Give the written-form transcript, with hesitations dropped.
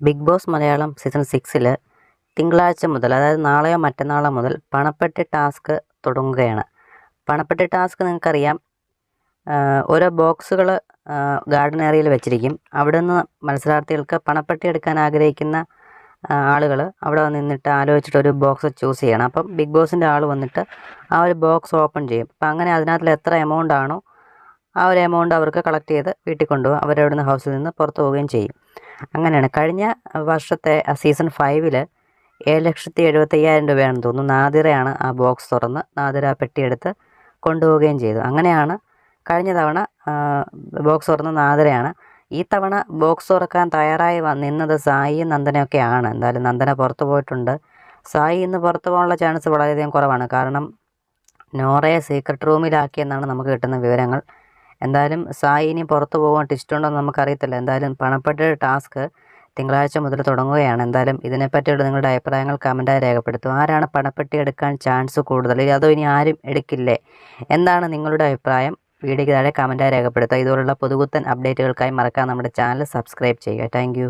Big boss Malayalam season 6 തിങ്കളാഴ്ച മുതൽ, അതായത് നാളെയോ മറ്റന്നാളോ മുതൽ പണപ്പെട്ടി ടാസ്ക് തുടങ്ങുകയാണ്. പണപ്പെട്ടി ടാസ്ക് നിങ്ങൾക്കറിയാം, ഓരോ ബോക്സുകൾ ഗാർഡൻ ഏരിയയിൽ വെച്ചിരിക്കും. അവിടെ നിന്ന് മത്സരാർത്ഥികൾക്ക് പണപ്പെട്ടി എടുക്കാൻ ആഗ്രഹിക്കുന്ന ആളുകൾ അവിടെ നിന്നിട്ട് ആലോചിച്ചിട്ട് ഒരു ബോക്സ് ചൂസ് ചെയ്യണം. അപ്പം ബിഗ് ബോസിൻ്റെ ആൾ വന്നിട്ട് ആ ഒരു ബോക്സ് ഓപ്പൺ ചെയ്യും. അപ്പം അങ്ങനെ അതിനകത്തിൽ എത്ര എമൗണ്ട് ആണോ ആ ഒരു എമൗണ്ട് അവർക്ക് കളക്ട് ചെയ്ത് വീട്ടിൽ കൊണ്ടുപോകും. അവരവിടുന്ന് ഹൗസിൽ നിന്ന് പുറത്ത് പോവുകയും ചെയ്യും. അങ്ങനെയാണ്. കഴിഞ്ഞ വർഷത്തെ സീസൺ 5 7,75,000 രൂപയാണെന്ന് തോന്നുന്നു. നാദിറയാണ് ആ ബോക്സ് തുറന്ന് നാദിറ പെട്ടിയെടുത്ത് കൊണ്ടുപോവുകയും ചെയ്തു. അങ്ങനെയാണ് കഴിഞ്ഞ തവണ ബോക്സ് തുറന്ന് നാദിറയാണ്. ഈ തവണ ബോക്സ് തുറക്കാൻ തയ്യാറായി നിന്നത് സായിയും നന്ദനയൊക്കെയാണ്. എന്തായാലും നന്ദന പുറത്ത് പോയിട്ടുണ്ട്. സായി ഇന്ന് പുറത്ത് പോകാനുള്ള ചാൻസ് വളരെയധികം കുറവാണ്. കാരണം നോറയെ സീക്രട്ട് റൂമിലാക്കിയെന്നാണ് നമുക്ക് കിട്ടുന്ന വിവരങ്ങൾ. എന്തായാലും സായി ഇനി പുറത്ത് പോകാൻ ടിസ്റ്റുണ്ടോ എന്ന് നമുക്കറിയത്തില്ല. എന്തായാലും പണപ്പെട്ടി ടാസ്ക് തിങ്കളാഴ്ച മുതൽ തുടങ്ങുകയാണ്. എന്തായാലും ഇതിനെപ്പറ്റിയുള്ള നിങ്ങളുടെ അഭിപ്രായങ്ങൾ കമൻറ്റായി രേഖപ്പെടുത്തും. ആരാണ് പണപ്പെട്ടി എടുക്കാൻ ചാൻസ് കൂടുതൽ, അതോ ഇനി ആരും എടുക്കില്ലേ? എന്താണ് നിങ്ങളുടെ അഭിപ്രായം? വീഡിയോയ്ക്ക് താഴെ കമൻറ്റായി രേഖപ്പെടുത്തുക. ഇതുപോലുള്ള പുതുപുത്തൻ അപ്ഡേറ്റുകൾക്കായി മറക്കാതെ നമ്മുടെ ചാനൽ സബ്സ്ക്രൈബ് ചെയ്യുക. താങ്ക്